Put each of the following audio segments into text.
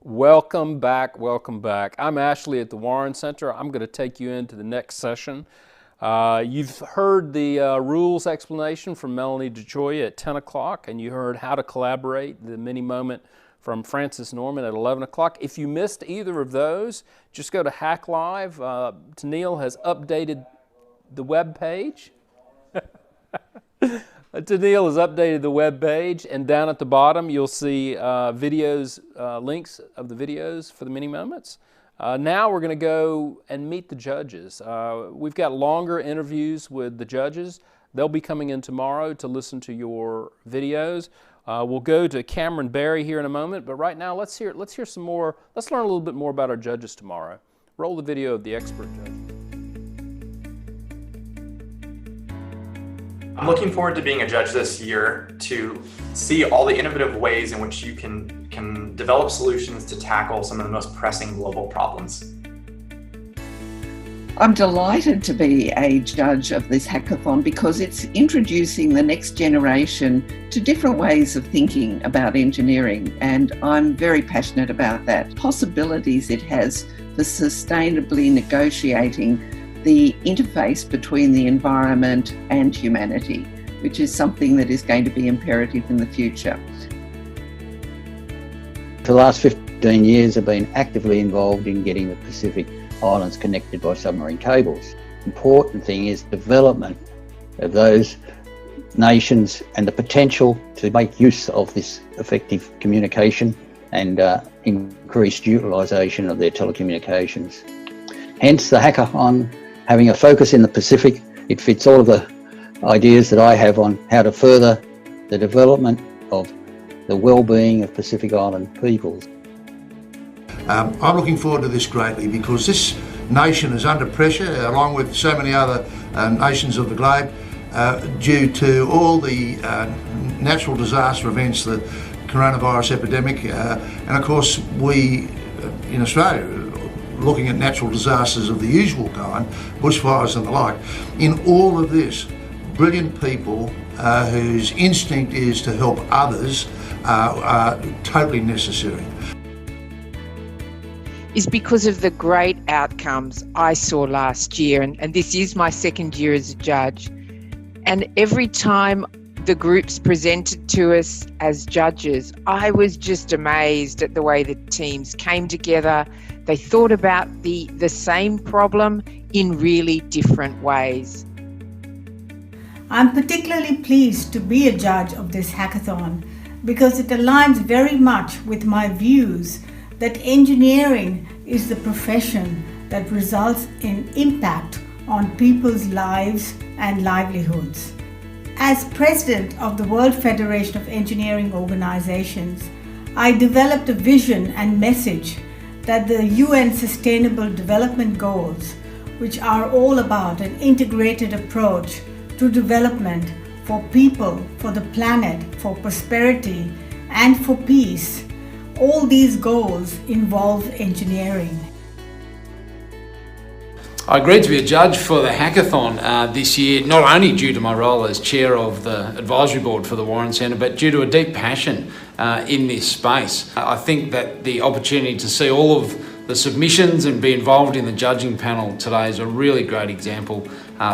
Welcome back, welcome back. I'm Ashley at the Warren Center. I'm going to take you into the next session. You've heard the rules explanation from Melanie DeJoya at 10 o'clock, and you heard how to collaborate, the mini moment from Francis Norman at 11 o'clock. If you missed either of those, just go to Hack Live. Tennille has updated the web page. Tennille has updated the web page, and down at the bottom you'll see videos, links of the videos for the mini moments. Now we're going to go and meet the judges. We've got longer interviews with the judges. They'll be coming in tomorrow to listen to your videos. We'll go to Cameron Barrie here in a moment, but right now let's hear some more. Let's learn a little bit more about our judges tomorrow. Roll the video of the expert judge. I'm looking forward to being a judge this year to see all the innovative ways in which you can develop solutions to tackle some of the most pressing global problems. I'm delighted to be a judge of this hackathon because it's introducing the next generation to different ways of thinking about engineering, and I'm very passionate about that. Possibilities it has for sustainably negotiating the interface between the environment and humanity, which is something that is going to be imperative in the future. For the last 15 years, I've been actively involved in getting the Pacific Islands connected by submarine cables. Important thing is development of those nations and the potential to make use of this effective communication and increased utilisation of their telecommunications. Hence the hackathon having a focus in the Pacific. It fits all of the ideas that I have on how to further the development of the well-being of Pacific Island peoples. I'm looking forward to this greatly because this nation is under pressure, along with so many other nations of the globe, due to all the natural disaster events, the coronavirus epidemic, and of course we in Australia looking at natural disasters of the usual kind, bushfires and the like. In all of this, brilliant people whose instinct is to help others are totally necessary. Is because of the great outcomes I saw last year, and this is my second year as a judge. And every time the groups presented to us as judges, I was just amazed at the way the teams came together. They thought about the same problem in really different ways. I'm particularly pleased to be a judge of this hackathon because it aligns very much with my views that engineering is the profession that results in impact on people's lives and livelihoods. As president of the World Federation of Engineering Organizations, I developed a vision and message that the UN Sustainable Development Goals, which are all about an integrated approach to development for people, for the planet, for prosperity, and for peace, all these goals involve engineering. I agreed to be a judge for the hackathon this year, not only due to my role as chair of the advisory board for the Warren Centre, but due to a deep passion in this space. I think that the opportunity to see all of the submissions and be involved in the judging panel today is a really great example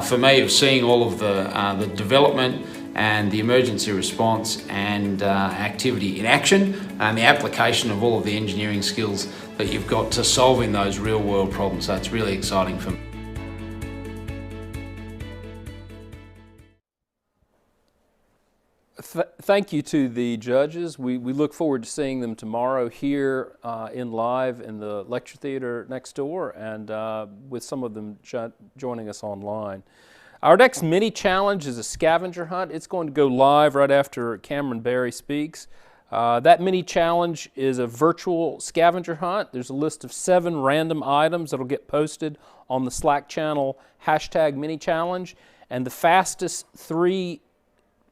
for me of seeing all of the development and the emergency response and activity in action, and the application of all of the engineering skills that you've got to solving those real world problems. So it's really exciting for me. Thank you to the judges. We look forward to seeing them tomorrow here in live in the lecture theater next door, and with some of them joining us online. Our next mini challenge is a scavenger hunt. It's going to go live right after Cameron Barrie speaks. That mini challenge is a virtual scavenger hunt. There's a list of 7 random items that'll get posted on the Slack channel #mini-challenge, and the fastest 3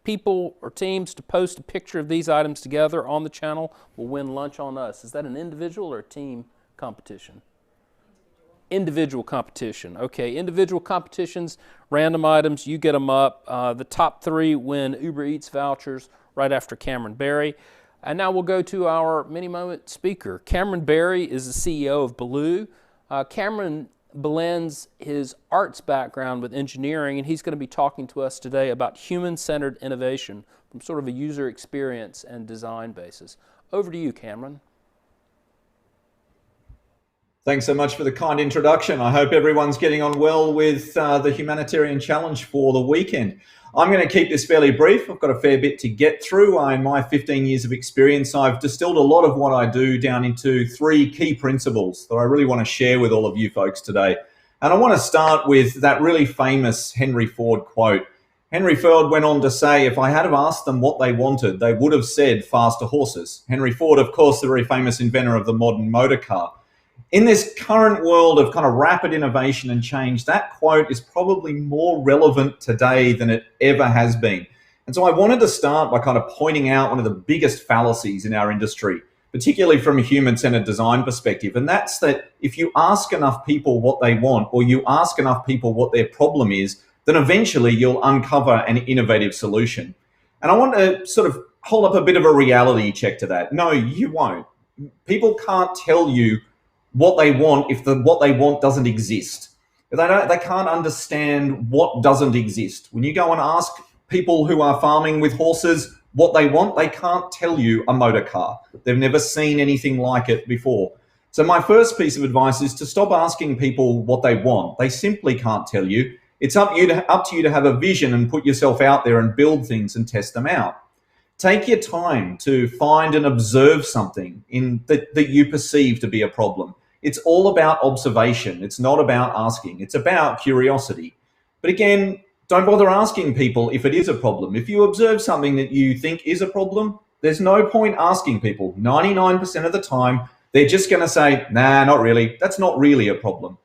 people or teams to post a picture of these items together on the channel will win lunch on us. Is that an individual or a team competition? Individual competition. Okay, individual competitions, random items, you get them up. The top 3 win Uber Eats vouchers right after Cameron Barrie. And now we'll go to our mini moment speaker. Cameron Barrie is the CEO of Baloo. Cameron blends his arts background with engineering, and he's going to be talking to us today about human-centered innovation from sort of a user experience and design basis. Over to you, Cameron. Thanks so much for the kind introduction. I hope everyone's getting on well with the Humanitarian Challenge for the weekend. I'm going to keep this fairly brief. I've got a fair bit to get through. In my 15 years of experience, I've distilled a lot of what I do down into 3 key principles that I really want to share with all of you folks today. And I want to start with that really famous Henry Ford quote. Henry Ford went on to say, if I had have asked them what they wanted, they would have said faster horses. Henry Ford, of course, the very famous inventor of the modern motor car. In this current world of kind of rapid innovation and change, that quote is probably more relevant today than it ever has been. And so I wanted to start by kind of pointing out one of the biggest fallacies in our industry, particularly from a human-centered design perspective. And that's that if you ask enough people what they want, or you ask enough people what their problem is, then eventually you'll uncover an innovative solution. And I want to sort of hold up a bit of a reality check to that. No, you won't. People can't tell you what they want if what they want doesn't exist. They can't understand what doesn't exist. When you go and ask people who are farming with horses what they want, they can't tell you a motor car. They've never seen anything like it before. So my first piece of advice is to stop asking people what they want. They simply can't tell you. It's up to you to have a vision and put yourself out there and build things and test them out. Take your time to find and observe something that you perceive to be a problem. It's all about observation. It's not about asking. It's about curiosity. But again, don't bother asking people if it is a problem. If you observe something that you think is a problem, there's no point asking people. 99% of the time, they're just going to say, nah, not really. That's not really a problem.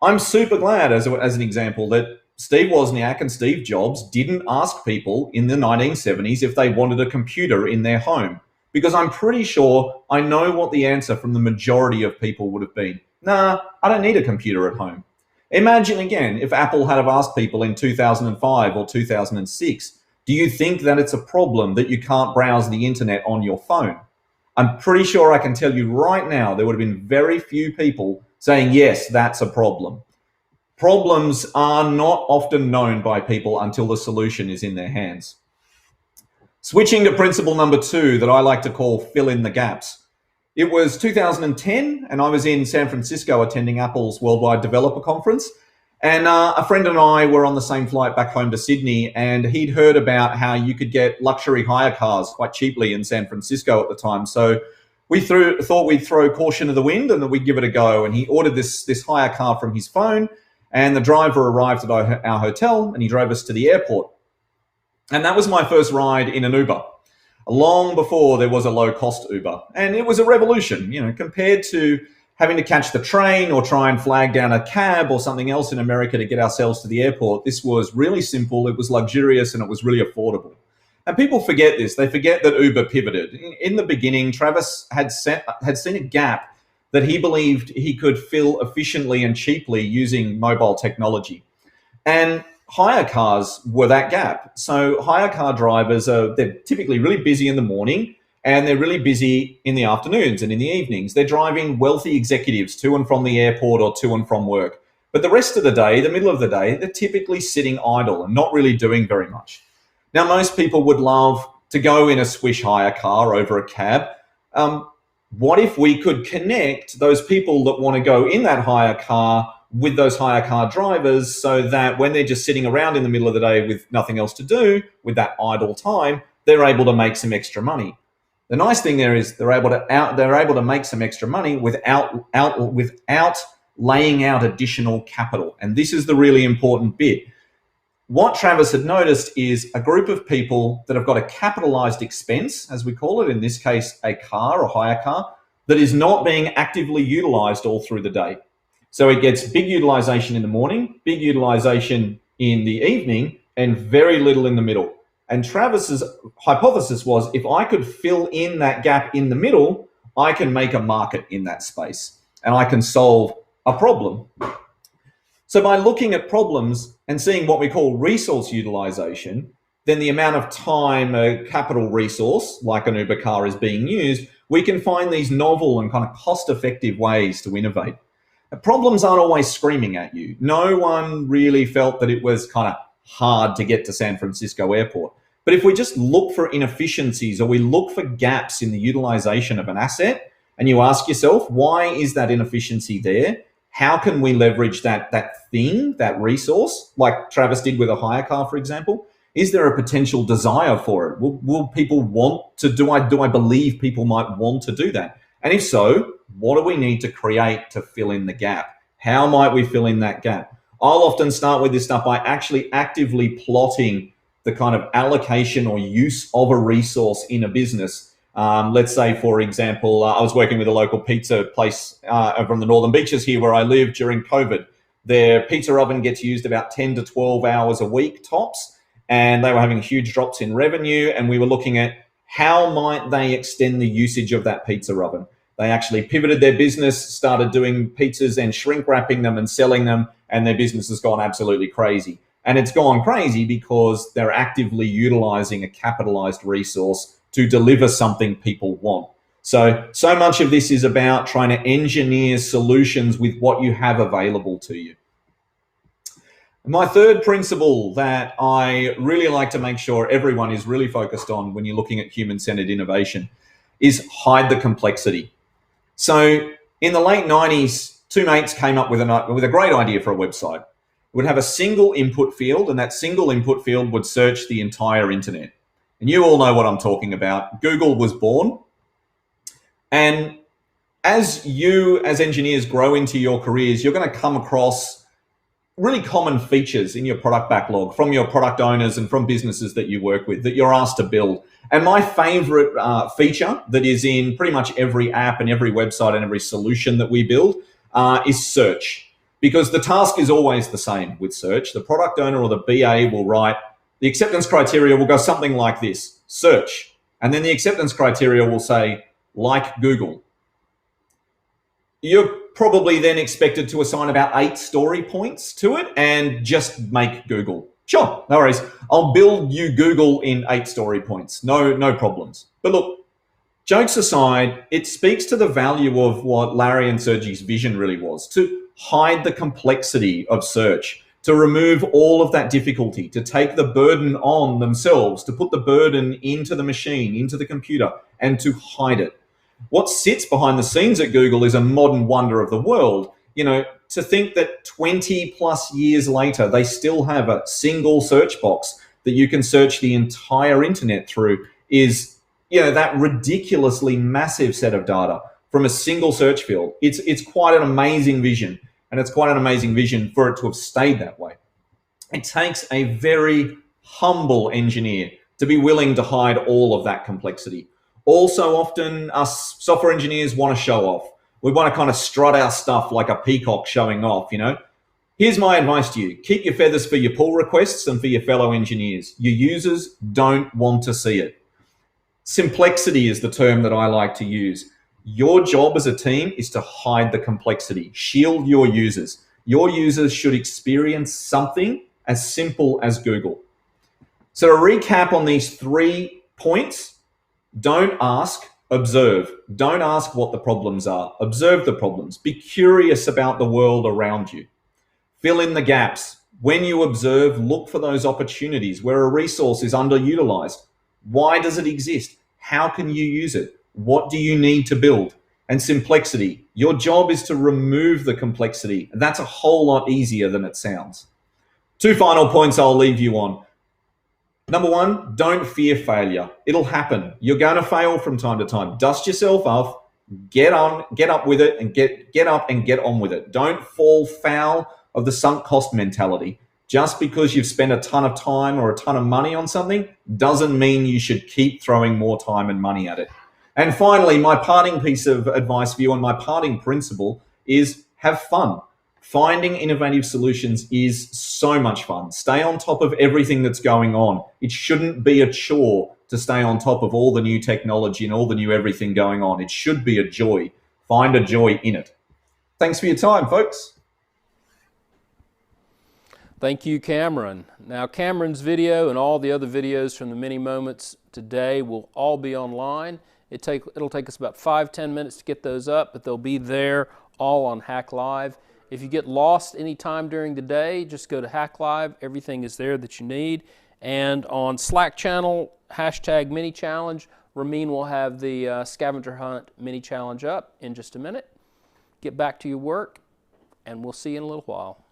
I'm super glad, as an example, that Steve Wozniak and Steve Jobs didn't ask people in the 1970s if they wanted a computer in their home. Because I'm pretty sure I know what the answer from the majority of people would have been. Nah, I don't need a computer at home. Imagine again, if Apple had have asked people in 2005 or 2006, do you think that it's a problem that you can't browse the internet on your phone? I'm pretty sure I can tell you right now, there would have been very few people saying, yes, that's a problem. Problems are not often known by people until the solution is in their hands. Switching to principle number 2 that I like to call fill in the gaps. It was 2010 and I was in San Francisco attending Apple's Worldwide Developer Conference. And a friend and I were on the same flight back home to Sydney, and he'd heard about how you could get luxury hire cars quite cheaply in San Francisco at the time. So we thought we'd throw caution to the wind and that we'd give it a go. And he ordered this hire car from his phone, and the driver arrived at our hotel and he drove us to the airport. And that was my first ride in an Uber, long before there was a low-cost Uber. And it was a revolution, compared to having to catch the train or try and flag down a cab or something else in America to get ourselves to the airport. This was really simple, it was luxurious, and it was really affordable. And people forget this. They forget that Uber pivoted. In the beginning, Travis had seen a gap that he believed he could fill efficiently and cheaply using mobile technology. And hire cars were that gap. So hire car drivers they're typically really busy in the morning and they're really busy in the afternoons and in the evenings. They're driving wealthy executives to and from the airport or to and from work. But the rest of the day, the middle of the day, they're typically sitting idle and not really doing very much. Now, most people would love to go in a swish hire car over a cab. What if we could connect those people that want to go in that hire car with those hire car drivers so that when they're just sitting around in the middle of the day with nothing else to do, with that idle time, they're able to make some extra money. The nice thing there is they're able to make some extra money without laying out additional capital. And this is the really important bit. What Travis had noticed is a group of people that have got a capitalized expense, as we call it, in this case, a car or hire car, that is not being actively utilized all through the day. So it gets big utilization in the morning, big utilization in the evening, and very little in the middle. And Travis's hypothesis was, if I could fill in that gap in the middle, I can make a market in that space and I can solve a problem. So by looking at problems and seeing what we call resource utilization, then the amount of time a capital resource, like an Uber car, is being used, we can find these novel and kind of cost-effective ways to innovate. Problems aren't always screaming at you. No one really felt that it was kind of hard to get to San Francisco Airport. But if we just look for inefficiencies or we look for gaps in the utilization of an asset, and you ask yourself, why is that inefficiency there? How can we leverage that thing, that resource, like Travis did with a hire car, for example? Is there a potential desire for it? Will people want to do I believe people might want to do that? And if so, what do we need to create to fill in the gap? How might we fill in that gap? I'll often start with this stuff by actually actively plotting the kind of allocation or use of a resource in a business. Let's say, for example, I was working with a local pizza place over on the Northern Beaches here where I live during COVID. Their pizza oven gets used about 10 to 12 hours a week tops, and they were having huge drops in revenue, and we were looking at how might they extend the usage of that pizza oven. They actually pivoted their business, started doing pizzas and shrink wrapping them and selling them, and their business has gone absolutely crazy. And it's gone crazy because they're actively utilizing a capitalized resource to deliver something people want. So much of this is about trying to engineer solutions with what you have available to you. My third principle that I really like to make sure everyone is really focused on when you're looking at human-centered innovation is hide the complexity. So in the late 90s, two mates came up with a great idea for a website. It would have a single input field, and that single input field would search the entire internet. And you all know what I'm talking about. Google was born. And as you, as engineers, grow into your careers, you're going to come across really common features in your product backlog from your product owners and from businesses that you work with that you're asked to build. And my favorite feature that is in pretty much every app and every website and every solution that we build is search. Because the task is always the same with search. The product owner or the BA will write, the acceptance criteria will go something like this, search. And then the acceptance criteria will say, like Google. You're probably then expected to assign about 8 story points to it and just make Google. Sure, no worries. I'll build you Google in 8 story points. No problems. But look, jokes aside, it speaks to the value of what Larry and Sergey's vision really was, to hide the complexity of search, to remove all of that difficulty, to take the burden on themselves, to put the burden into the machine, into the computer, and to hide it. What sits behind the scenes at Google is a modern wonder of the world. You know, to think that 20 plus years later, they still have a single search box that you can search the entire internet through is, you know, that ridiculously massive set of data from a single search field. It's quite an amazing vision, and it's quite an amazing vision for it to have stayed that way. It takes a very humble engineer to be willing to hide all of that complexity. Also, often us software engineers want to show off. We want to kind of strut our stuff like a peacock showing off, you know. Here's my advice to you. Keep your feathers for your pull requests and for your fellow engineers. Your users don't want to see it. Simplicity is the term that I like to use. Your job as a team is to hide the complexity. Shield your users. Your users should experience something as simple as Google. So to recap on these 3 points, don't ask, observe. Don't ask what the problems are. Observe the problems. Be curious about the world around you. Fill in the gaps. When you observe, look for those opportunities where a resource is underutilized. Why does it exist? How can you use it? What do you need to build? And simplicity. Your job is to remove the complexity. And that's a whole lot easier than it sounds. 2 final points I'll leave you on. Number 1, don't fear failure. It'll happen. You're going to fail from time to time. Dust yourself off, get up with it, and get up and get on with it. Don't fall foul of the sunk cost mentality. Just because you've spent a ton of time or a ton of money on something doesn't mean you should keep throwing more time and money at it. And finally, my parting piece of advice for you and my parting principle is have fun. Finding innovative solutions is so much fun. Stay on top of everything that's going on. It shouldn't be a chore to stay on top of all the new technology and all the new everything going on. It should be a joy. Find a joy in it. Thanks for your time, folks. Thank you, Cameron. Now, Cameron's video and all the other videos from the mini moments today will all be online. It'll take us about 5-10 minutes to get those up, but they'll be there all on Hack Live. If you get lost any time during the day, just go to Hack Live. Everything is there that you need. And on Slack channel, #mini challenge, Ramin will have the Scavenger Hunt mini challenge up in just a minute. Get back to your work, and we'll see you in a little while.